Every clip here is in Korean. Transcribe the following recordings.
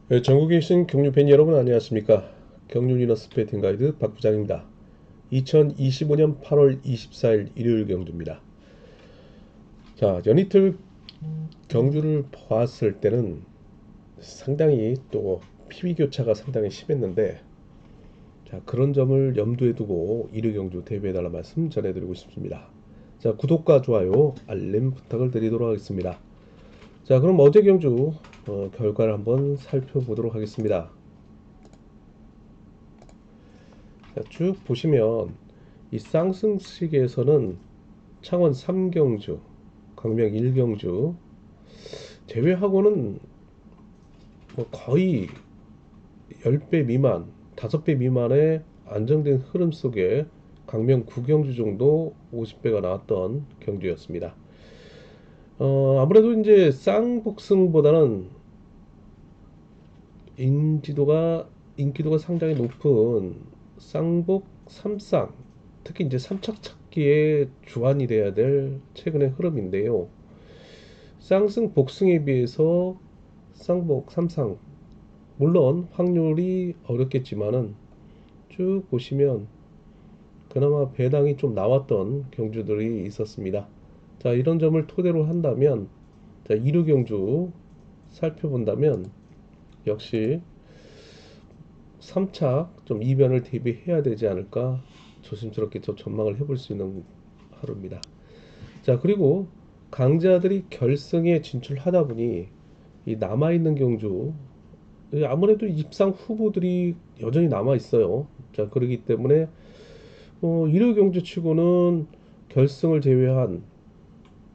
네, 전국에 계신 경유 팬 여러분 안녕하십니까? 경유 리너스 배팅 가이드 박 부장입니다. 2025년 8월 24일 일요일 경주입니다. 자, 연이틀 경주를 보았을 때는 상당히 또 PB 교차가 상당히 심했는데, 자, 그런 점을 염두에 두고 일요 경주 대비해달라 말씀 전해드리고 싶습니다. 자, 구독과 좋아요, 알림 부탁을 드리도록 하겠습니다. 자, 그럼 어제 경주 결과를 한번 살펴보도록 하겠습니다. 자, 쭉 보시면 이 쌍승시계에서는 창원 3경주, 광명 1경주 제외하고는 뭐 거의 10배 미만, 5배 미만의 안정된 흐름 속에 광명 9경주 정도 50배가 나왔던 경주였습니다. 아무래도 이제 쌍복승보다는 인기도가 상당히 높은 쌍복 3쌍, 특히 이제 삼척 찾기에 주안이 돼야 될 최근의 흐름인데요. 쌍승 복승에 비해서 쌍복 3쌍, 물론 확률이 어렵겠지만은 쭉 보시면 그나마 배당이 좀 나왔던 경주들이 있었습니다. 자, 이런 점을 토대로 한다면, 자, 2루 경주 살펴본다면 역시 3착 좀 이변을 대비해야 되지 않을까 조심스럽게 좀 전망을 해볼 수 있는 하루입니다. 자, 그리고 강자들이 결승에 진출하다 보니 이 남아있는 경주 아무래도 입상 후보들이 여전히 남아 있어요. 자, 그렇기 때문에 1호 경주 치고는 결승을 제외한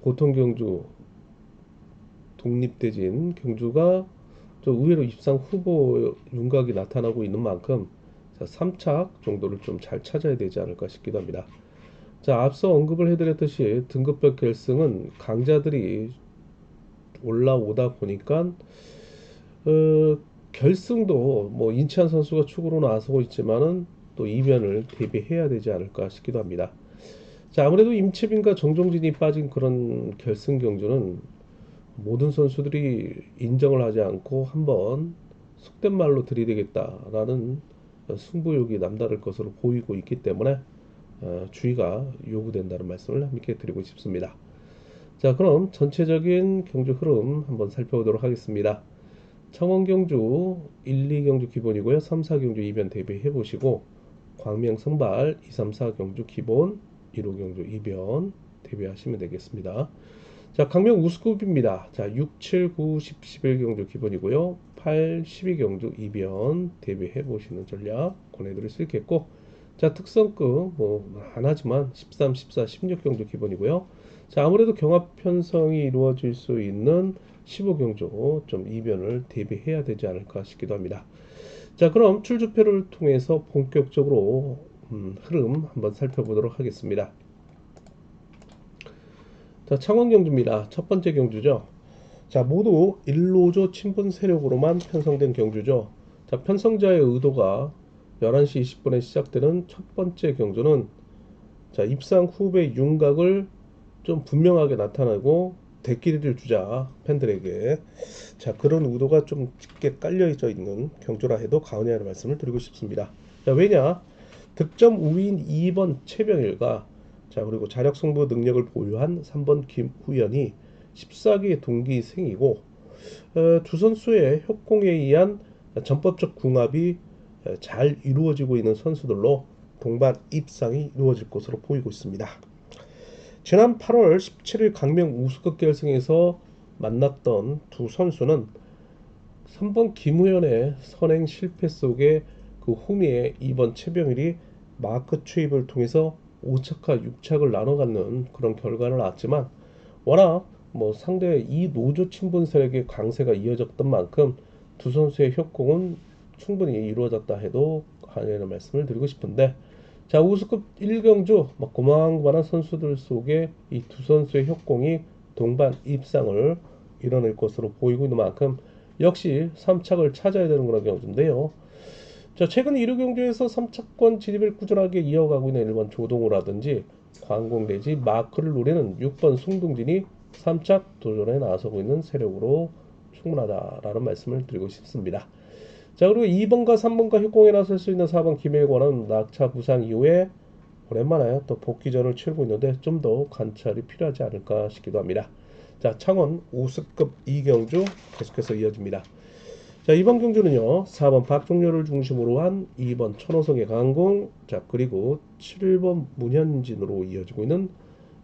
보통 경주, 독립대진 경주가 좀 의외로 입상 후보 윤곽이 나타나고 있는 만큼 자, 3착 정도를 좀 잘 찾아야 되지 않을까 싶기도 합니다. 자, 앞서 언급을 해드렸듯이 등급별 결승은 강자들이 올라오다 보니까 어, 결승도 뭐 인치한 선수가 축으로 나서고 있지만은 또 이변을 대비해야 되지 않을까 싶기도 합니다. 자, 아무래도 임채빈과 정종진이 빠진 그런 결승 경주는 모든 선수들이 인정을 하지 않고 한번 속된 말로 들이대겠다라는 승부욕이 남다를 것으로 보이고 있기 때문에 주의가 요구된다는 말씀을 함께 드리고 싶습니다. 자, 그럼 전체적인 경주 흐름 한번 살펴보도록 하겠습니다. 창원 경주 1, 2경주 기본이고요. 3, 4경주 이변 대비해 보시고 광명 선발 2, 3, 4경주 기본 1, 5경주 이변 대비하시면 되겠습니다. 자, 강명 우스급입니다. 자, 6, 7, 9, 10, 11경주 기본이고요. 8, 12경주 이변 대비해 보시는 전략 권해드릴 수 있겠고, 자, 특성급 뭐 하나지만 13, 14, 16경주 기본이고요. 자, 아무래도 경합 편성이 이루어질 수 있는 15경주 좀 이변을 대비해야 되지 않을까 싶기도 합니다. 자, 그럼 출주표를 통해서 본격적으로 흐름 한번 살펴보도록 하겠습니다. 자, 창원 경주입니다. 첫 번째 경주죠. 자, 모두 일로조 친분 세력으로만 편성된 경주죠. 자, 편성자의 의도가 11시 20분에 시작되는 첫 번째 경주는 자, 입상 후배 윤곽을 좀 분명하게 나타내고 대끼리를 주자 팬들에게. 자, 그런 의도가 좀 짙게 깔려져 있는 경주라 해도 과언이 아니라는 말씀을 드리고 싶습니다. 자, 왜냐? 득점 우위인 2번 최병일과 자, 그리고 자력 승부 능력을 보유한 3번 김후연이 14기 동기생이고 두 선수의 협공에 의한 전법적 궁합이 잘 이루어지고 있는 선수들로 동반 입상이 이루어질 것으로 보이고 있습니다. 지난 8월 17일 강명 우승급 결승에서 만났던 두 선수는 3번 김우현의 선행 실패 속에 그 후미에 2번 최병일이 마크 추입을 통해서 5착과 6착을 나눠 갖는 그런 결과를 낳았지만 워낙 뭐 상대 이 노조 친분 세력의 강세가 이어졌던 만큼 두 선수의 협공은 충분히 이루어졌다 해도 과언이라는 말씀을 드리고 싶은데, 자, 우승급 1경주 고만고만한 선수들 속에 이 두 선수의 협공이 동반 입상을 이뤄낼 것으로 보이고 있는 만큼 역시 3착을 찾아야 되는 그런 경주인데요. 자, 최근 1루 경주에서 3차권 진입을 꾸준하게 이어가고 있는 1번 조동우라든지 광공 내지 마크를 노리는 6번 송동진이 3착 도전에 나서고 있는 세력으로 충분하다라는 말씀을 드리고 싶습니다. 자, 그리고 2번과 3번과 협공에 나설 수 있는 4번 김일권은 낙차 부상 이후에 오랜만에 또 복귀전을 치르고 있는데 좀 더 관찰이 필요하지 않을까 싶기도 합니다. 자, 창원 우승급 이경주 계속해서 이어집니다. 자, 이번 경주는요, 4번 박종렬을 중심으로 한 2번 천호성의 강공, 자, 그리고 7번 문현진으로 이어지고 있는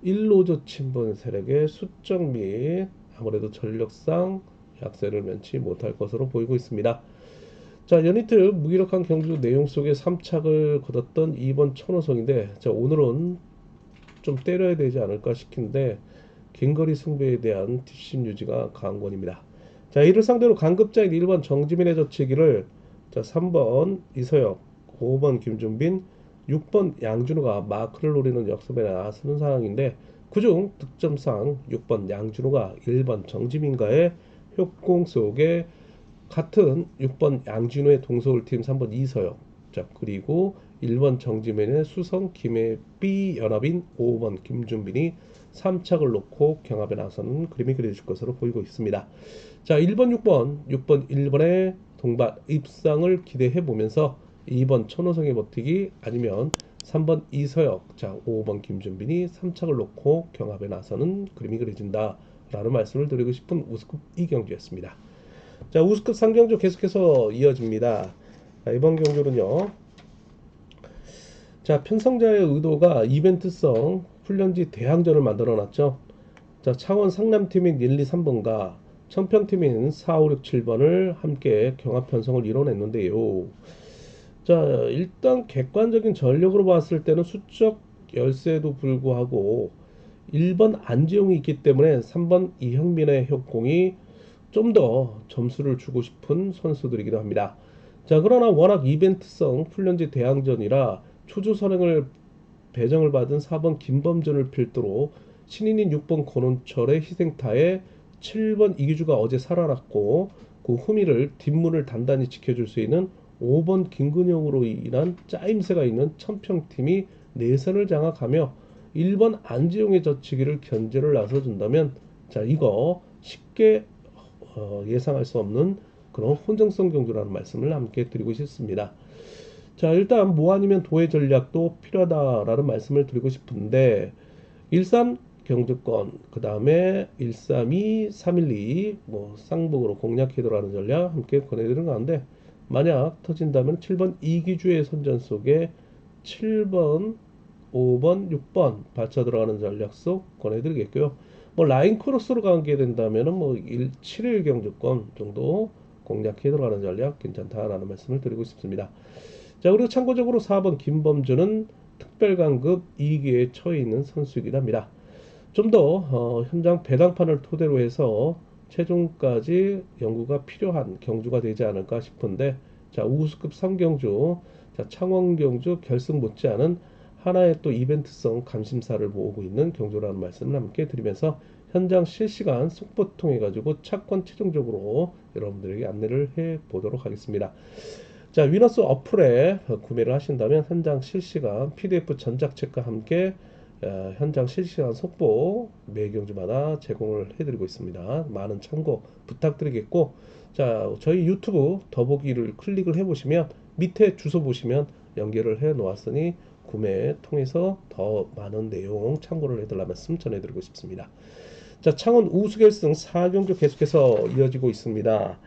1로조 친분 세력의 수적 및 아무래도 전력상 약세를 면치 못할 것으로 보이고 있습니다. 자, 연이틀 무기력한 경주 내용 속에 3착을 거뒀던 2번 천호성인데, 자, 오늘은 좀 때려야 되지 않을까 싶긴데 긴거리 승부에 대한 뒷심 유지가 강권입니다. 자, 이를 상대로 강급자인 1번 정지민의 저치기를 자, 3번 이서혁, 5번 김준빈, 6번 양준호가 마크를 노리는 역습에 나서는 상황인데 그중 득점상 6번 양준호가 1번 정지민과의 협공 속에 같은 6번 양준호의 동서울팀 3번 이서혁, 자, 그리고 1번 정지민의 수성 김해 B 연합인 5번 김준빈이 3착을 놓고 경합에 나서는 그림이 그려질 것으로 보이고 있습니다. 자, 1번 6번 1번의 동반 입상을 기대해 보면서 2번 천호성의 버티기 아니면 3번 이서혁, 자, 5번 김준빈이 3착을 놓고 경합에 나서는 그림이 그려진다 라는 말씀을 드리고 싶은 우스급 이경주였습니다. 자, 우스급 상경주 계속해서 이어집니다. 자, 이번 경주는요, 자, 편성자의 의도가 이벤트성 훈련지 대항전을 만들어 놨죠. 자, 창원 상남팀인 1, 2, 3번과 청평팀인 4, 5, 6, 7번을 함께 경합 편성을 이뤄냈는데요. 자, 일단 객관적인 전력으로 봤을 때는 수적 열세에도 불구하고 1번 안지용이 있기 때문에 3번 이형민의 협공이 좀 더 점수를 주고 싶은 선수들이기도 합니다. 자, 그러나 워낙 이벤트성 훈련지 대항전이라 초주 선행을 배정을 받은 4번 김범준을 필두로 신인인 6번 권원철의 희생타에 7번 이기주가 어제 살아났고 그 후미를 뒷문을 단단히 지켜줄 수 있는 5번 김근영으로 인한 짜임새가 있는 천평팀이 내선을 장악하며 1번 안지용의 젖히기를 견제를 나서준다면 자, 이거 쉽게 예상할 수 없는 그런 혼정성 경주라는 말씀을 함께 드리고 싶습니다. 자, 일단 뭐 아니면 도의 전략도 필요하다라는 말씀을 드리고 싶은데 13 경주권, 그 다음에 132, 312, 뭐 쌍복으로 공략해 들어가는 전략 함께 권해드리는 가운데 만약 터진다면 7번 이기주의 선전 속에 7번, 5번, 6번 받쳐 들어가는 전략 속 권해드리겠고요. 뭐 라인 크로스로 가게 된다면은 뭐 7일 경주권 정도 공략해 들어가는 전략 괜찮다라는 말씀을 드리고 싶습니다. 자, 그리고 참고적으로 4번 김범주는 특별강급 2기에 처해 있는 선수이기도 합니다. 좀 더 현장 배당판을 토대로 해서 최종까지 연구가 필요한 경주가 되지 않을까 싶은데 자, 우수급 3경주, 자, 창원경주 결승 못지않은 하나의 또 이벤트성 감심사를 모으고 있는 경주라는 말씀을 함께 드리면서 현장 실시간 속보 통해 가지고 차권 최종적으로 여러분들에게 안내를 해 보도록 하겠습니다. 자, 위너스 어플에 구매를 하신다면 현장 실시간 PDF 전작책과 함께 현장 실시간 속보 매 경주마다 제공을 해드리고 있습니다. 많은 참고 부탁드리겠고, 자, 저희 유튜브 더보기를 클릭을 해보시면 밑에 주소 보시면 연결을 해 놓았으니 구매 통해서 더 많은 내용 참고를 해달라 말씀 전해드리고 싶습니다. 자, 창원 우수결승 4경주 계속해서 이어지고 있습니다.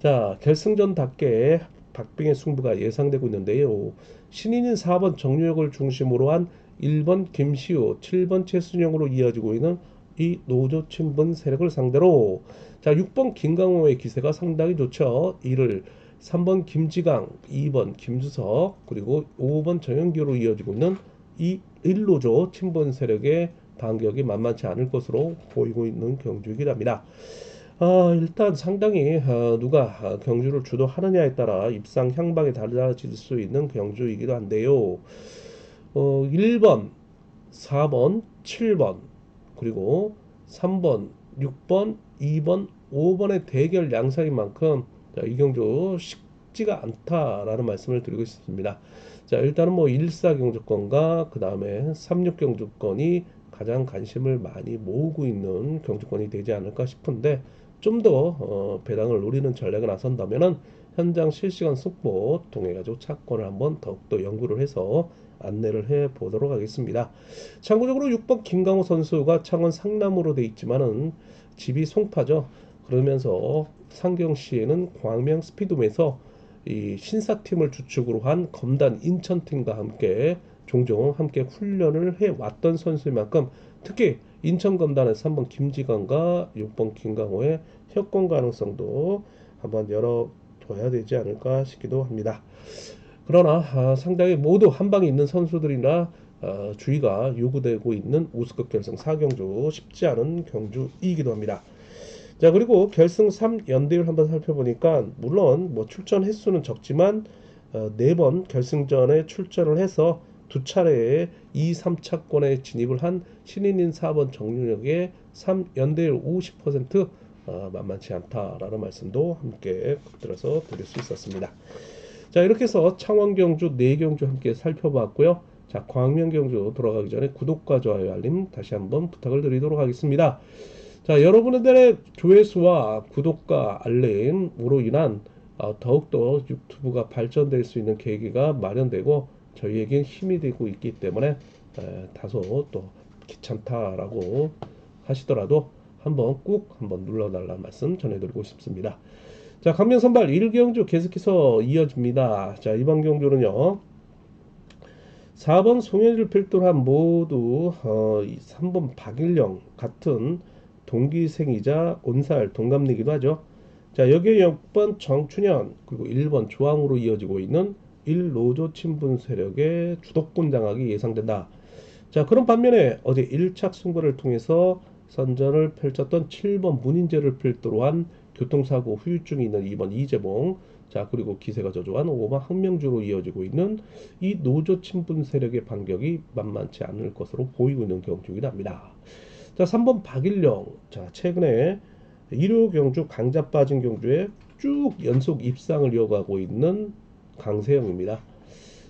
자, 결승전답게 박빙의 승부가 예상되고 있는데요. 신인인 4번 정유혁을 중심으로 한 1번 김시우, 7번 최순영으로 이어지고 있는 이 노조 친분 세력을 상대로 자, 6번 김강호의 기세가 상당히 좋죠. 이를 3번 김지강, 2번 김주석, 그리고 5번 정영기로 이어지고 있는 이 1노조 친분 세력의 반격이 만만치 않을 것으로 보이고 있는 경주이긴 합니다. 일단 상당히 누가 경주를 주도하느냐에 따라 입상 향방이 달라질 수 있는 경주이기도 한데요. 1번, 4번, 7번, 그리고 3번, 6번, 2번, 5번의 대결 양상인 만큼 자, 이 경주 쉽지가 않다라는 말씀을 드리고 싶습니다. 자, 일단은 뭐 14 경주권과 그 다음에 36 경주권이 가장 관심을 많이 모으고 있는 경주권이 되지 않을까 싶은데 좀 더 배당을 노리는 전략에 나선다면은 현장 실시간 속보 통해 가지고 차권을 한번 더욱더 연구를 해서 안내를 해 보도록 하겠습니다. 참고적으로 6번 김강호 선수가 창원 상남으로 돼 있지만은 집이 송파죠. 그러면서 상경시에는 광명 스피드홈에서 이 신사팀을 주축으로 한 검단 인천팀과 함께 종종 함께 훈련을 해 왔던 선수인 만큼 특히 인천 검단의 3번 김지관과 6번 김강호의 협공 가능성도 한번 열어둬야 되지 않을까 싶기도 합니다. 그러나 상당히 모두 한방에 있는 선수들이나 주의가 요구되고 있는 우승급 결승 4경주 쉽지 않은 경주이기도 합니다. 자, 그리고 결승 3연대율 한번 살펴보니까 물론 뭐 출전 횟수는 적지만 4번 결승전에 출전을 해서 두 차례의 2, 3차권에 진입을 한 신인인 4번 정윤혁의 3연대율 50% 만만치 않다라는 말씀도 함께 들어서 드릴 수 있었습니다. 자, 이렇게 해서 창원 경주 4경주 함께 살펴봤고요. 자, 광명 경주 돌아가기 전에 구독과 좋아요 알림 다시 한번 부탁을 드리도록 하겠습니다. 자, 여러분들의 조회수와 구독과 알림으로 인한 더욱더 유튜브가 발전될 수 있는 계기가 마련되고 저희에겐 힘이 되고 있기 때문에 다소 또 귀찮다라고 하시더라도 꼭 한번 눌러달라는 말씀 전해드리고 싶습니다. 자, 강명 선발 1경주 계속해서 이어집니다. 자, 이번 경주는요 4번 송현주를 필두로 한 모두 3번 박일영 같은 동기생이자 온살 동갑내기도 하죠. 자, 여기에 6번 정춘현 그리고 1번 조항으로 이어지고 있는 1노조 친분 세력의 주도권 장악이 예상된다. 자, 그런 반면에 어제 1착 승부를 통해서 선전을 펼쳤던 7번 문인재를 필두로 한 교통사고 후유증이 있는 2번 이재봉, 자, 그리고 기세가 저조한 5번 항명주로 이어지고 있는 이 노조 친분 세력의 반격이 만만치 않을 것으로 보이고 있는 경주이긴 합니다. 자, 3번 박일영. 자, 최근에 1호 경주 강자 빠진 경주에 쭉 연속 입상을 이어가고 있는 강세영입니다.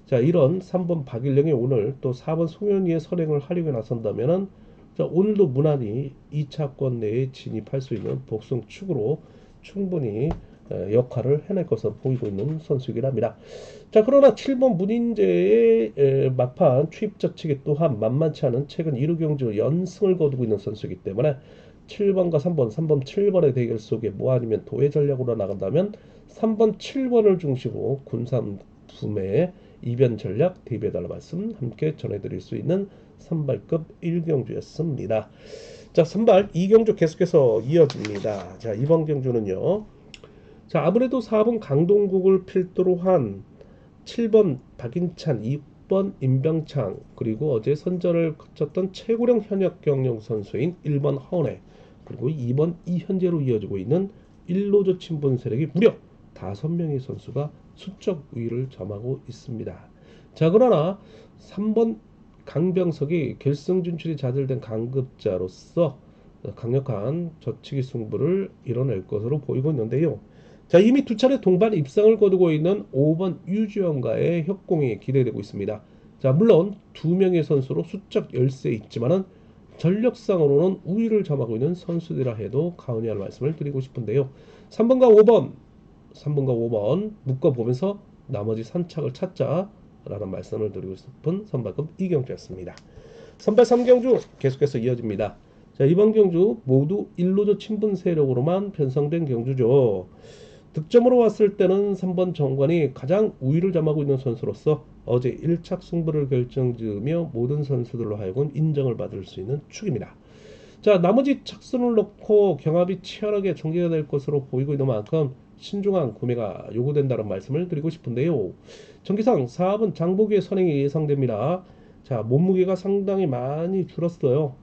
자, 이런 3번 박일영이 오늘 또 4번 송현희의 선행을 하려고 나선다면은 자, 오늘도 무난히 2차권 내에 진입할 수 있는 복승축으로 충분히 역할을 해낼 것으로 보이고 있는 선수이긴 합니다. 자, 그러나 7번 문인재의 막판 추입적 측이 또한 만만치 않은 최근 1호 경주 연승을 거두고 있는 선수이기 때문에 7번과 3번, 7번의 대결 속에 뭐 아니면 도회 전략으로 나간다면 3번, 7번을 중심으로 군산 붐의 이변 전략 대비해달라 말씀 함께 전해드릴 수 있는 선발급 1경주였습니다. 자, 선발 2경주 계속해서 이어집니다. 자, 이번 경주는요. 자, 아무래도 4번 강동국을 필두로 한 7번 박인찬, 2번 임병창, 그리고 어제 선전을 거쳤던 최고령 현역 경영 선수인 1번 하원혜, 그리고 2번 이현재로 이어지고 있는 1노조 친분 세력이 무려 5명의 선수가 수적 우위를 점하고 있습니다. 자, 그러나 3번 강병석이 결승 진출이 좌절된 강급자로서 강력한 저치기 승부를 이뤄낼 것으로 보이고 있는데요. 자, 이미 두 차례 동반 입상을 거두고 있는 5번 유지영과의 협공이 기대되고 있습니다. 자, 물론 두 명의 선수로 수적 열세에 있지만은 전력상으로는 우위를 점하고 있는 선수들이라 해도 과언이 아닐 말씀을 드리고 싶은데요. 3번과 5번 묶어보면서 나머지 선착을 찾자라는 말씀을 드리고 싶은 선발급 이경주였습니다. 선발 3경주 계속해서 이어집니다. 자, 이번 경주 모두 1노조 친분 세력으로만 편성된 경주죠. 득점으로 왔을 때는 3번 정관이 가장 우위를 점하고 있는 선수로서 어제 1착 승부를 결정지으며 모든 선수들로 하여금 인정을 받을 수 있는 축입니다. 자, 나머지 착순을 놓고 경합이 치열하게 전개가 될 것으로 보이고 있는 만큼 신중한 구매가 요구된다는 말씀을 드리고 싶은데요. 전기상 4번 장보기의 선행이 예상됩니다. 자, 몸무게가 상당히 많이 줄었어요.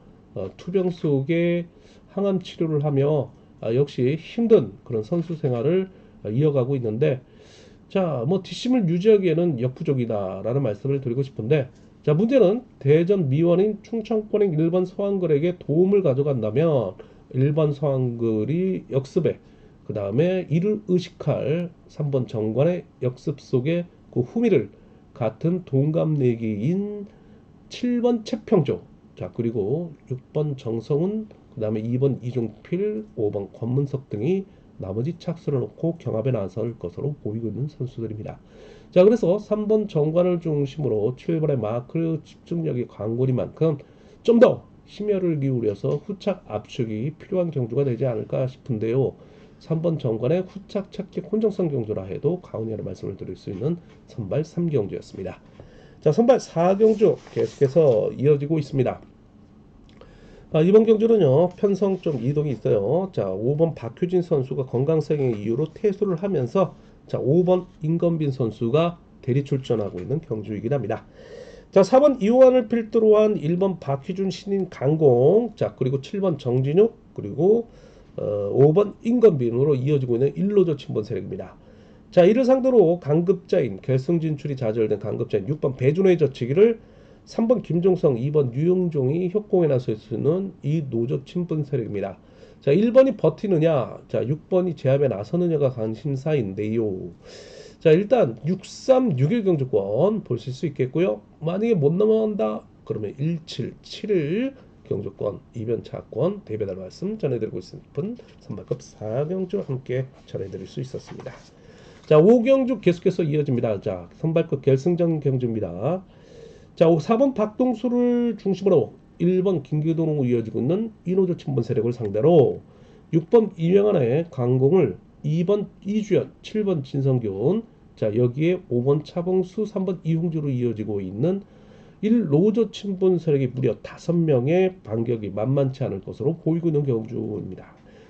투병 속에 항암 치료를 하며 역시 힘든 그런 선수 생활을 이어가고 있는데, 자, 뭐 뒷심을 유지하기에는 역부족이다라는 말씀을 드리고 싶은데, 자, 문제는 대전 미원인 충청권행 1번 서한글에게 도움을 가져간다면 1번 서한글이 역습에, 그 다음에 이를 의식할 3번 정관의 역습 속에 그 후미를 같은 동갑내기인 7번 채평조, 자, 그리고 6번 정성훈 그 다음에 2번 이중필, 5번 권문석 등이 나머지 착수를 놓고 경합에 나설 것으로 보이고 있는 선수들입니다. 자, 그래서 3번 정관을 중심으로 7번의 마크 집중력이 강골인 만큼 좀 더 심혈을 기울여서 후착 압축이 필요한 경주가 되지 않을까 싶은데요. 3번 정관의 후착 찾기 혼정성 경주라 해도 가운데로 말씀을 드릴 수 있는 선발 3경주였습니다. 자, 선발 4경주 계속해서 이어지고 있습니다. 이번 경주는요, 편성 좀 이동이 있어요. 자, 5번 박효진 선수가 건강상의 이유로 퇴소를 하면서, 자, 5번 임건빈 선수가 대리 출전하고 있는 경주이긴 합니다. 자, 4번 이호환을 필두로 한 1번 박희준 신인 강공, 자, 그리고 7번 정진욱, 그리고 5번 임건빈으로 이어지고 있는 1로조 친분 세력입니다. 자, 이를 상대로 강급자인 결승 진출이 좌절된 강급자인 6번 배준호의 젖히기를 3번 김종성, 2번 유영종이 협공에 나설 수 있는 이 노조 친분 세력입니다. 자, 1번이 버티느냐, 자, 6번이 제압에 나서느냐가 관심사인데요. 자, 일단 6-3-6일 경주권 보실 수 있겠고요. 만약에 못 넘어간다 그러면 17-7일 경주권, 이변차권 대배달 말씀 전해드리고 싶은 선발급 4경주 함께 전해드릴 수 있었습니다. 자, 5경주 계속해서 이어집니다. 자, 선발급 결승전 경주입니다. 자, 4번 박동수를 중심으로 1번 김기동으로 이어지고 있는 이노조 친분 세력을 상대로 6번 이명환의 강공을 2번 이주연, 7번 진성균, 자, 여기에 5번 차봉수, 3번 이홍주로 이어지고 있는 1로조 친분 세력이 무려 5명의 반격이 만만치 않을 것으로 보이고 있는 경주입니다.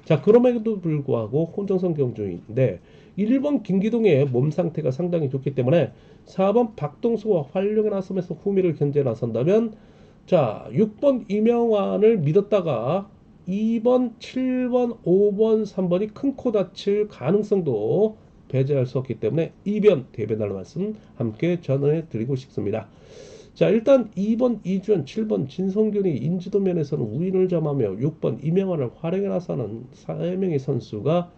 자, 그럼에도 불구하고 혼정성 경주인데 1번 김기동의 몸 상태가 상당히 좋기 때문에 4번 박동수와 활용에 나서면서 후미를 견제에 나선다면, 자, 6번 이명환을 믿었다가 2번, 7번, 5번, 3번이 큰 코 다칠 가능성도 배제할 수 없기 때문에 이변 대변할 말씀 함께 전해드리고 싶습니다. 자, 일단 2번 이주연, 7번 진성균이 인지도 면에서는 우위를 점하며 6번 이명환을 활용해 나서는 4명의 선수가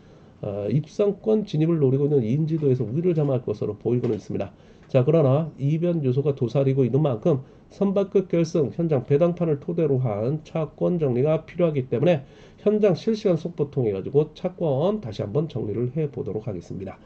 입상권 진입을 노리고 있는 인지도에서 우위를 점할 것으로 보이고는 있습니다. 자, 그러나 이변 요소가 도사리고 있는 만큼 선발급 결승 현장 배당판을 토대로 한 차권 정리가 필요하기 때문에 현장 실시간 속보 통해 가지고 차권 다시 한번 정리를 해 보도록 하겠습니다.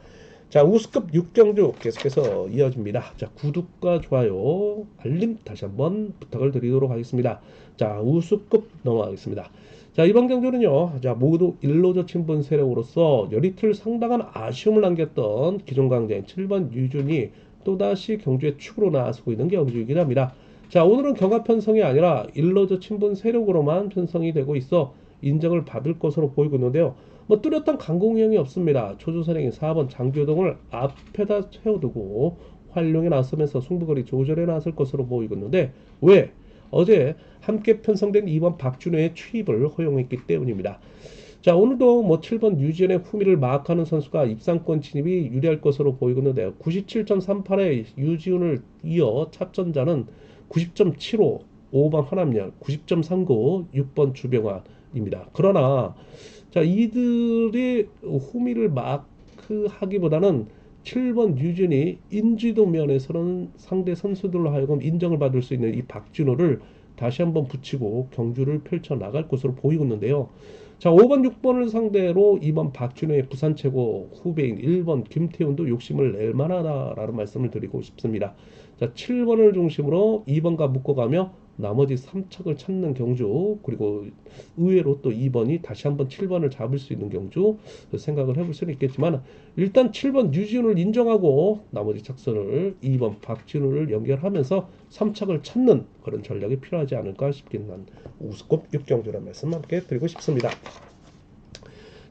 자, 우수급 6경주 계속해서 이어집니다. 자, 구독과 좋아요, 알림 다시 한번 부탁을 드리도록 하겠습니다. 자, 우수급 넘어가겠습니다. 자, 이번 경주는요, 자, 모두 1로조 친분 세력으로서 열이틀 상당한 아쉬움을 남겼던 기존 강자인 7번 유준이 또다시 경주의 축으로 나서고 있는 경주이긴 합니다. 자, 오늘은 경합 편성이 아니라 1로조 친분 세력으로만 편성이 되고 있어 인정을 받을 것으로 보이고 있는데요. 뭐 뚜렷한 강공형이 없습니다. 초조선행인 4번 장교동을 앞에다 세워두고 활용에 나서면서 승부거리 조절에 나설 것으로 보이고 있는데, 왜? 어제 함께 편성된 2번 박준호의 취입을 허용했기 때문입니다. 자, 오늘도 뭐 7번 유지연의 후미를 마크하는 선수가 입상권 진입이 유리할 것으로 보이고 있는데요. 97.38의 유지훈을 이어 찹전자는 90.75, 5번 한남열, 90.39, 6번 주병환입니다. 그러나 자, 이들의 후미를 마크하기보다는 7번 유진이 인지도 면에서는 상대 선수들로 하여금 인정을 받을 수 있는 이 박준호를 다시 한번 붙이고 경주를 펼쳐 나갈 것으로 보이고 있는데요. 자, 5번, 6번을 상대로 2번 박준호의 부산 최고 후배인 1번 김태훈도 욕심을 낼 만하다라는 말씀을 드리고 싶습니다. 자, 7번을 중심으로 2번과 묶어가며 나머지 3척을 찾는 경주, 그리고 의외로 또 2번이 다시 한번 7번을 잡을 수 있는 경주 생각을 해볼 수는 있겠지만, 일단 7번 유지훈을 인정하고 나머지 착선을 2번 박진우를 연결하면서 3척을 찾는 그런 전략이 필요하지 않을까 싶긴 한 우수급 6경주라는 말씀 함께 드리고 싶습니다.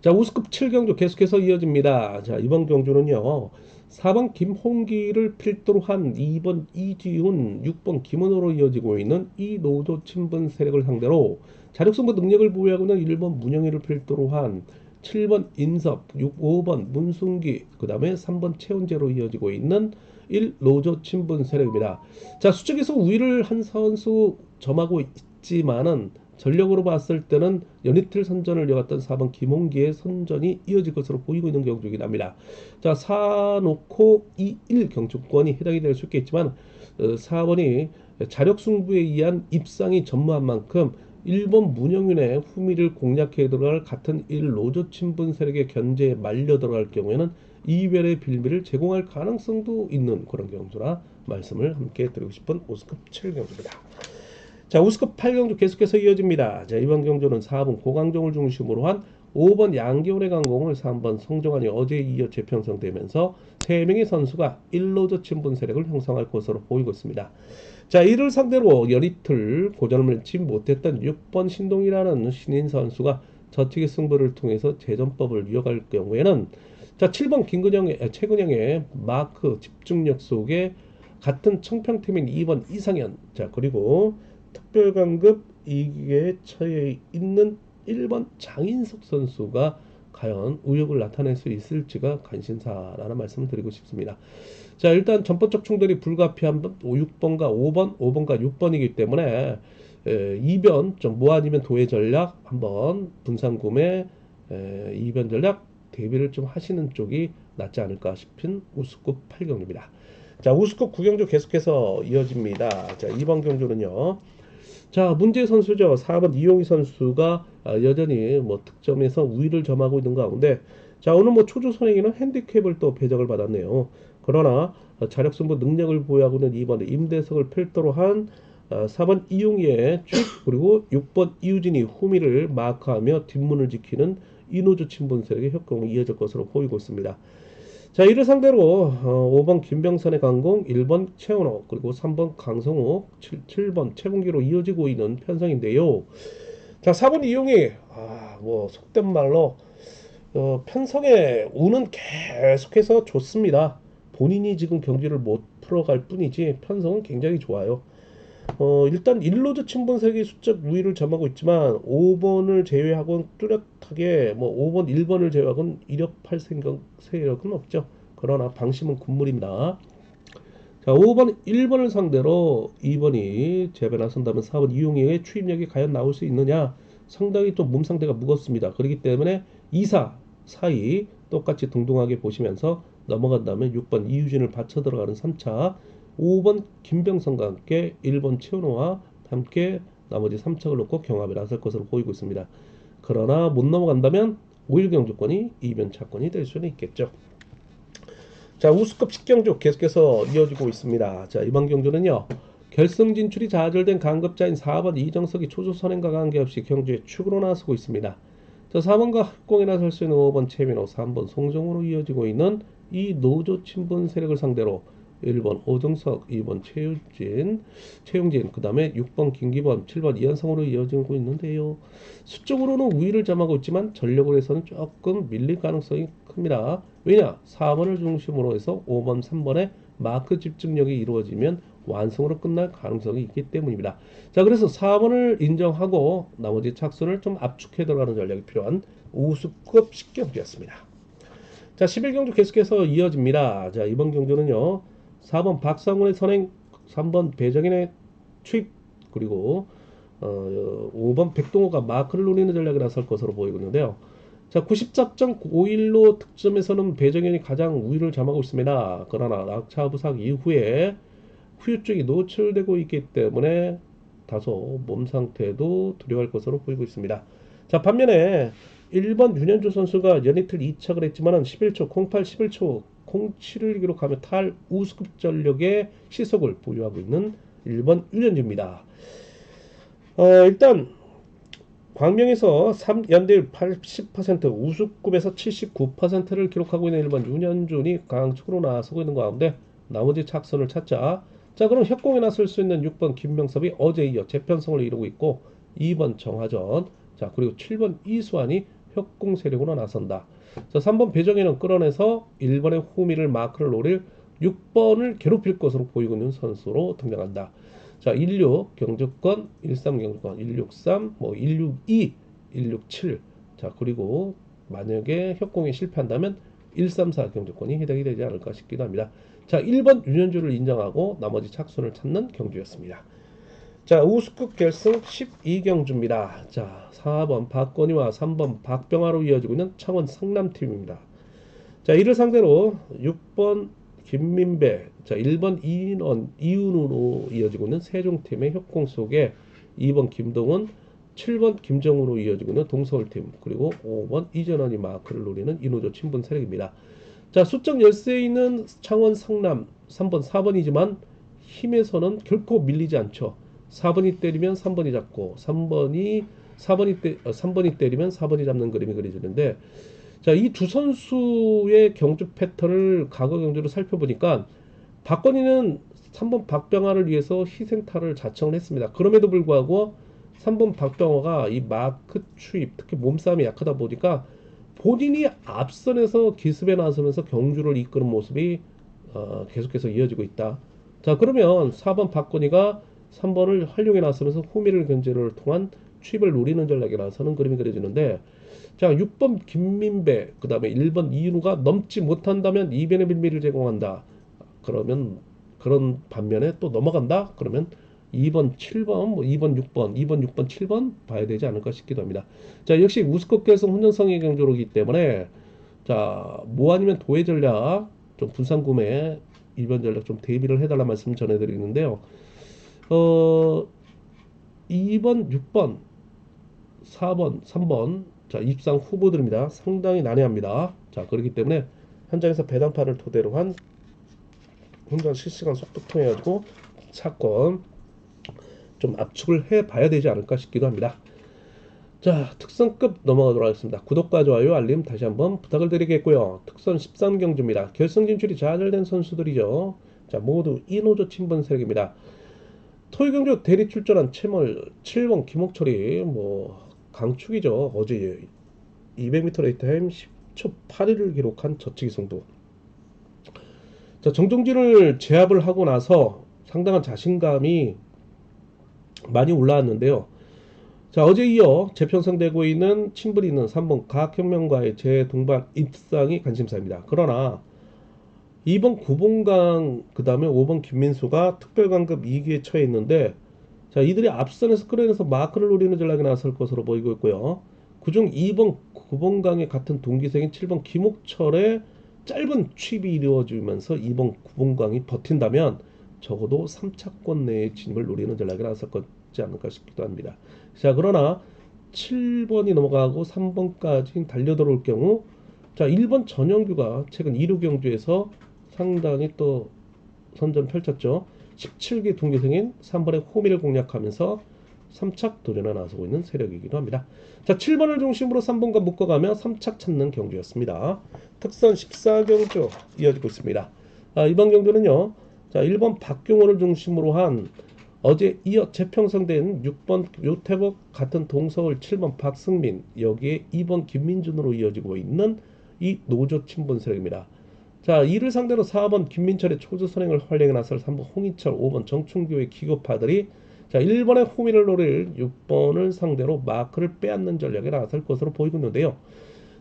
자, 우수급 7경주 계속해서 이어집니다. 자, 이번 경주는요, 4번 김홍기를 필두로 한 2번 이지훈, 6번 김은호로 이어지고 있는 이 노조 친분 세력을 상대로 자력승부 능력을 보유하고 있는 1번 문영희를 필두로 한 7번 인섭, 5번 문순기, 그 다음에 3번 최훈재로 이어지고 있는 1노조 친분 세력입니다. 자, 수적에서 우위를 한 선수 점하고 있지만은 전력으로 봤을 때는 연이틀 선전을 이어갔던 4번 김홍기의 선전이 이어질 것으로 보이고 있는 경주이긴 합니다. 자, 4놓고 2-1 경주권이 해당이 될 수 있겠지만 4번이 자력 승부에 의한 입상이 전무한 만큼 1번 문영윤의 후미를 공략해 들어갈 같은 1노조 친분 세력의 견제에 말려 들어갈 경우에는 이별의 빌미를 제공할 가능성도 있는 그런 경주라 말씀을 함께 드리고 싶은 우스급 7경주입니다. 자, 우스급 8경주 계속해서 이어집니다. 자, 이번 경주는 4번 고강정을 중심으로 한 5번 양기훈의 강공을 3번 송정환이 어제에 이어 재편성되면서 3명의 선수가 1노조 친분 세력을 형성할 것으로 보이고 있습니다. 자, 이를 상대로 연이틀 고전을 맺지 못했던 6번 신동이라는 신인 선수가 저택의 승부를 통해서 재전법을 이어갈 경우에는 자, 7번 최근영의 마크 집중력 속에 같은 청평팀인 2번 이상현, 자, 그리고 특별강급 2기에 처해 있는 1번 장인석 선수가 과연 우욕을 나타낼 수 있을지가 관심사라는 말씀을 드리고 싶습니다. 자, 일단 전법적 충돌이 불가피한 6번과 5번, 5번과 6번이기 때문에 2변, 좀 무아니면 도의 전략 한번 분산구매 2변 전략 대비를 좀 하시는 쪽이 낫지 않을까 싶은 우스급 8경주입니다. 자, 우스급 9경주 계속해서 이어집니다. 자, 이번 경주는요. 자, 문제 선수죠. 4번 이용희 선수가 여전히 뭐 득점에서 우위를 점하고 있는 가운데 자, 오늘 뭐 초조 선행에는 핸디캡을 또 배정을 받았네요. 그러나 자력 승부 능력을 보유하고 있는 2번 임대석을 필두로 한 4번 이용희의 쭉 그리고 6번 이우진이 후미를 마크하며 뒷문을 지키는 이노조 친분 세력의 협공이 이어질 것으로 보이고 있습니다. 자, 이를 상대로 5번 김병선의 강공, 1번 최원호, 그리고 3번 강성호, 7번 최봉기로 이어지고 있는 편성인데요. 자, 4번 이용희, 뭐 속된 말로 편성의 운은 계속해서 좋습니다. 본인이 지금 경기를 못 풀어갈 뿐이지 편성은 굉장히 좋아요. 일단 1로드 친분세력이 수적 우위를 점하고 있지만 5번을 제외하고는 뚜렷하게 뭐 5번, 1번을 제외하고는 이력팔 세력은 없죠. 그러나 방심은 군물입니다. 자, 5번, 1번을 상대로 2번이 재배 나선다면 4번 이용희의 추임력이 과연 나올 수 있느냐? 상당히 또 몸 상태가 무겁습니다. 그렇기 때문에 2, 4, 4위 똑같이 동등하게 보시면서 넘어간다면 6번 이유진을 받쳐 들어가는 3차 5번 김병선과 함께 1번 최은호와 함께 나머지 3척을 놓고 경합에 나설 것으로 보이고 있습니다. 그러나 못 넘어간다면 5일 경주권이 이변 차권이 될 수는 있겠죠. 자, 우수급 10경주 계속해서 이어지고 있습니다. 자, 이번 경주는요. 결승 진출이 좌절된 강급자인 4번 이정석이 초조 선행과 관계없이 경주에 축으로 나서고 있습니다. 자, 4번과 합공에 나설 수 있는 5번 최민호, 3번 송정으로 이어지고 있는 이 노조 친분 세력을 상대로 1번 오정석, 2번 최용진, 그 다음에 6번 김기범, 7번 이한성으로 이어지고 있는데요. 수적으로는 우위를 점하고 있지만 전력으로 해서는 조금 밀릴 가능성이 큽니다. 왜냐? 4번을 중심으로 해서 5번, 3번의 마크 집중력이 이루어지면 완성으로 끝날 가능성이 있기 때문입니다. 자, 그래서 4번을 인정하고 나머지 착순을 좀 압축해 들어가는 전략이 필요한 우수급 10경주였습니다. 자, 11경주 계속해서 이어집니다. 자, 이번 경주는요. 4번 박상훈의 선행, 3번 배정인의 투입, 그리고 5번 백동호가 마크를 노리는 전략에 나설 것으로 보이고 있는데요. 자, 94.51로 득점에서는 배정현이 가장 우위를 점하고 있습니다. 그러나 낙차 부상 이후에 후유증이 노출되고 있기 때문에 다소 몸 상태도 두려워할 것으로 보이고 있습니다. 자, 반면에 1번 윤현주 선수가 연이틀 2착을 했지만 11초 08 11초 07을 기록하며 탈 우수급 전력의 시속을 보유하고 있는 1번 윤현주입니다. 일단 광명에서 3연대율 80%, 우수급에서 79%를 기록하고 있는 1번 윤현준이 강측으로 나서고 있는 가운데 나머지 착선을 찾자. 자, 그럼 협공에 나설 수 있는 6번 김명섭이 어제 이어 재편성을 이루고 있고 2번 정하전, 자, 그리고 7번 이수환이 협공 세력으로 나선다. 자, 3번 배정희는 끌어내서 1번의 호미를 마크를 노릴 6번을 괴롭힐 것으로 보이고 있는 선수로 등장한다. 자, 16 경주권, 13 경주권, 163, 뭐 162, 167. 자, 그리고 만약에 협공에 실패한다면 134 경주권이 해당이 되지 않을까 싶기도 합니다. 자, 1번 윤현주를 인정하고 나머지 착순을 찾는 경주였습니다. 자, 우수급 결승 12경주입니다. 자, 4번 박건희와 3번 박병하로 이어지고 있는 창원 성남팀입니다. 자, 이를 상대로 6번 김민배, 자, 1번 이은우로 이어지고 있는 세종팀의 협공 속에 2번 김동훈, 7번 김정우로 이어지고 있는 동서울팀, 그리고 5번 이전원이 마크를 노리는 이노조 친분 세력입니다. 자, 수적 열세에 있는 창원 상남 3번, 4번이지만 힘에서는 결코 밀리지 않죠. 4번이 때리면 3번이 잡고 3번이 때리면 4번이 잡는 그림이 그려지는데, 자, 이 두 선수의 경주 패턴을 과거 경주로 살펴보니까 박건희는 3번 박병하를 위해서 희생타를 자청을 했습니다. 그럼에도 불구하고 3번 박병호가 이 마크 추입, 특히 몸싸움이 약하다 보니까 본인이 앞선에서 기습에 나서면서 경주를 이끄는 모습이 계속해서 이어지고 있다. 자, 그러면 4번 박건희가 3번을 활용해 나서면서 후미를 견제를 통한 추입을 노리는 전략에 나서는 그림이 그려지는데, 자, 6번 김민배, 그 다음에 1번 이윤우가 넘지 못한다면 이변의 빌미를 제공한다. 그러면 그런 반면에 또 넘어간다? 그러면 2번, 7번, 뭐 2번, 6번, 2번, 6번, 7번 봐야 되지 않을까 싶기도 합니다. 자, 역시 우스컵 결승 혼전성의 경주로기 때문에, 자, 뭐 아니면 도의 전략, 좀 분산 구매, 일변 전략 좀 대비를 해달라 말씀 전해드리는데요. 2번, 6번, 4번, 3번, 자, 입상 후보들입니다. 상당히 난해합니다. 자, 그렇기 때문에 현장에서 배당판을 토대로 한 혼전 실시간 속도통 해가지고 사건 좀 압축을 해 봐야 되지 않을까 싶기도 합니다. 자, 특선급 넘어가도록 하겠습니다. 구독과 좋아요, 알림 다시 한번 부탁을 드리겠고요. 특선 13경주입니다. 결승 진출이 좌절된 선수들이죠. 자, 모두 이노조 친분 세력입니다. 토요경주 대리 출전한 채멀 7번 김옥철이 뭐 강축이죠. 어제 200m 레이스 타임 10초 8위를 기록한 저치기 승부. 자, 정종진을 제압을 하고 나서 상당한 자신감이 많이 올라왔는데요. 자, 어제 이어 재편성되고 있는 친분이 있는 3번 가학혁명과의 재동반 입상이 관심사입니다. 그러나 2번 구봉강, 그 다음에 5번 김민수가 특별강급 2기에 처해 있는데, 자, 이들이 앞선에서 끌어내서 마크를 노리는 전략이 나설 것으로 보이고 있고요. 그중 2번 구봉강의 같은 동기생인 7번 김옥철의 짧은 취입이 이루어지면서 2번 구봉강이 버틴다면 적어도 3차권 내에 진입을 노리는 전략이 나설 것지 않을까 싶기도 합니다. 자, 그러나 7번이 넘어가고 3번까지 달려들어올 경우, 자, 1번 전영규가 최근 2루 경주에서 상당히 또 선전 펼쳤죠. 17기 동기생인 3번의 호미를 공략하면서 3착 도전에 나서고 있는 세력이기도 합니다. 자, 7번을 중심으로 3번과 묶어가며 3착 찾는 경주였습니다. 특선 14경주 이어지고 있습니다. 이번 경주는요, 자, 1번 박경호를 중심으로 한 어제 이어 재평성된 6번 요태복 같은 동서울 7번 박승민, 여기에 2번 김민준으로 이어지고 있는 이 노조 친분 세력입니다. 자, 이를 상대로 4번 김민철의 초주 선행을 활용해 나설 3번 홍희철, 5번 정춘교의 기고파들이, 자, 1번의 호미를 노릴 6번을 상대로 마크를 빼앗는 전략에 나설 것으로 보이고 있는데요.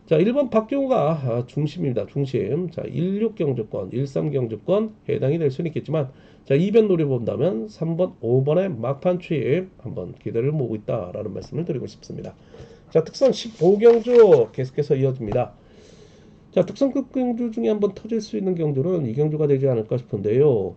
자, 1번 박경호가 중심입니다. 중심. 자, 16경주권, 13경주권 해당이 될 수는 있겠지만, 자, 2변 노려본다면 3번, 5번의 막판 추입 한번 기대를 모으고 있다라는 말씀을 드리고 싶습니다. 자, 특선 15경주 계속해서 이어집니다. 자, 특선급 경주 중에 한번 터질 수 있는 경주는 이 경주가 되지 않을까 싶은데요.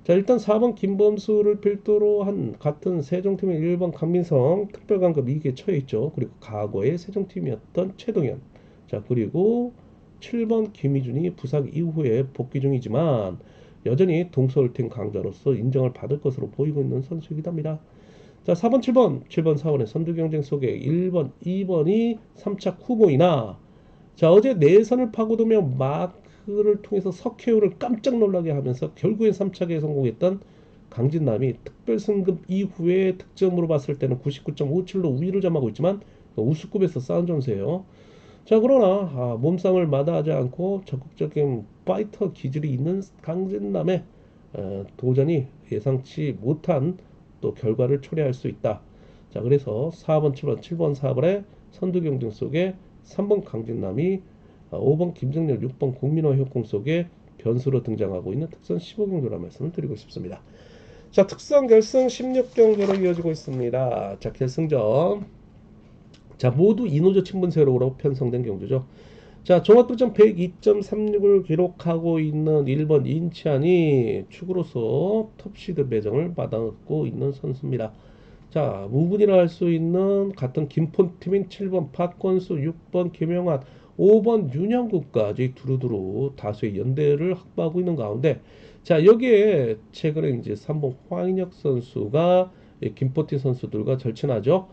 자, 일단 4번 김범수를 필두로 한 같은 세종팀의 1번 강민성 특별강급 2기에 처해 있죠. 그리고 과거의 세종팀이었던 최동현. 자, 그리고 7번 김희준이 부상 이후에 복귀 중이지만 여전히 동서울팀 강자로서 인정을 받을 것으로 보이고 있는 선수이기도 합니다. 자, 4번, 7번, 4번의 선두 경쟁 속에 1번, 2번이 3착 후보이나, 자, 어제 내선을 파고들며 마크를 통해서 석회우를 깜짝 놀라게 하면서 결국엔 3착에 성공했던 강진남이 특별 승급 이후에 득점으로 봤을 때는 99.57로 우위를 점하고 있지만 우수급에서 싸운 점수예요. 자, 그러나 몸싸움을 마다하지 않고 적극적인 파이터 기질이 있는 강진남의 도전이 예상치 못한 또 결과를 초래할 수 있다. 자, 그래서 4번, 7번, 4번의 선두 경쟁 속에 3번 강진남이 5번 김정렬, 6번 공민호 협공 속에 변수로 등장하고 있는 특선 15경주라는 말씀을 드리고 싶습니다. 자, 특선 결승 16경주로 이어지고 있습니다. 자, 결승전. 자, 모두 이노조 친분 세력으로 편성된 경주죠. 자, 종합득점 102.36을 기록하고 있는 1번 인치안이 축으로서 톱시드 배정을 받았고 있는 선수입니다. 자, 무분이라 할 수 있는 같은 김포팀인 7번 박건수, 6번 김영환, 5번 윤영국까지 두루두루 다수의 연대를 확보하고 있는 가운데, 자, 여기에 최근에 이제 3번 황인혁 선수가 이 김포팀 선수들과 절친하죠.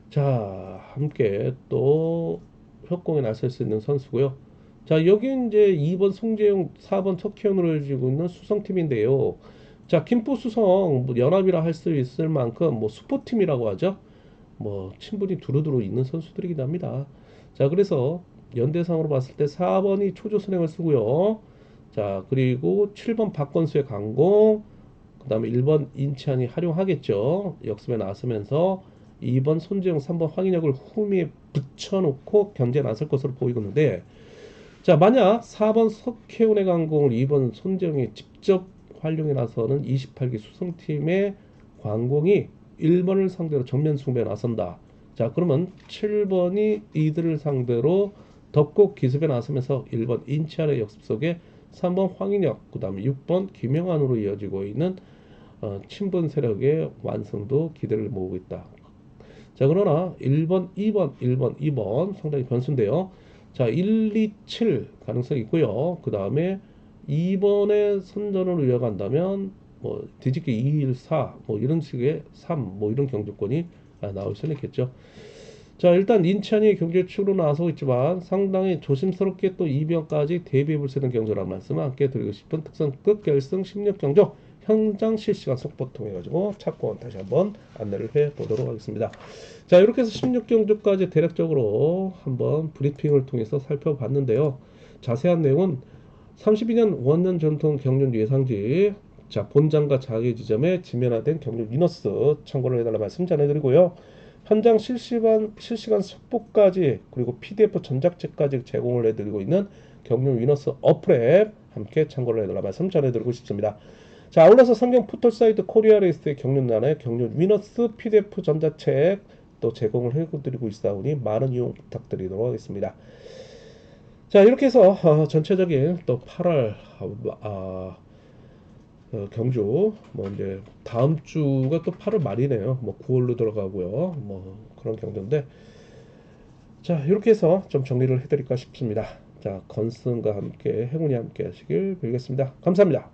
자, 함께 또 협공에 나설 수 있는 선수고요. 자, 여기 이제 2번 송재용, 4번 석희원으로 지고 있는 수성팀인데요. 자, 김포 수성 뭐 연합이라 할 수 있을 만큼 뭐 수포팀이라고 하죠. 뭐 친분이 두루두루 있는 선수들이긴 합니다. 자, 그래서 연대상으로 봤을 때 4번이 초조선행을 쓰고요. 자, 그리고 7번 박건수의 강공, 그 다음에 1번 인치안이 활용하겠죠. 역습에 나서면서 2번 손재영, 3번 황인혁을 후미에 붙여놓고 견제에 나설 것으로 보이고 있는데, 자, 만약 4번 석혜운의 강공을 2번 손재영이 직접 활용해 나서는 28기 수성팀의 광공이 1번을 상대로 전면 숭배에 나선다. 자, 그러면 7번이 이들을 상대로 덮고 기습에 나서면서 1번 인치안의 역습 속에 3번 황인혁, 그 다음에 6번 김영환으로 이어지고 있는 친분 세력의 완성도 기대를 모으고 있다. 자, 그러나 1번, 2번, 1번, 2번 상당히 변수인데요. 자, 1, 2, 7 가능성이 있고요. 그 다음에 2번에 선전을 이어간다면 뭐 뒤집기 2, 1, 4 뭐 이런 식의 3 뭐 이런 경주권이 나올 수는 있겠죠. 자, 일단 인천이 경주축으로 나서고 있지만 상당히 조심스럽게 또 이변까지 대비해 볼 수 있는 경주라는 말씀을 함께 드리고 싶은 특성급 결승 16 경주 현장 실시간 속보 통해 가지고 착권 다시 한번 안내를 해 보도록 하겠습니다. 자, 이렇게 해서 16경주까지 대략적으로 한번 브리핑을 통해서 살펴봤는데요. 자세한 내용은 32년 원년 전통 경륜 예상지, 자, 본장과 자기 지점에 지면화된 경륜 위너스 참고를 해달라 말씀 전해드리고요. 현장 실시간 속보까지 그리고 PDF 전작책까지 제공을 해드리고 있는 경륜 위너스 어플 앱 함께 참고를 해달라 말씀 전해드리고 싶습니다. 자, 아울러서 성경 포털 사이트 코리아레이스의 경륜란에 경륜 위너스 PDF 전자책 또 제공을 해드리고 있사오니 많은 이용 부탁드리도록 하겠습니다. 자, 이렇게 해서 전체적인 또 8월 경주 뭐 이제 다음 주가 또 8월 말이네요. 뭐 9월로 들어가고요. 뭐 그런 경주인데, 자, 이렇게 해서 좀 정리를 해드릴까 싶습니다. 자, 건승과 함께 행운이 함께 하시길 빌겠습니다. 감사합니다.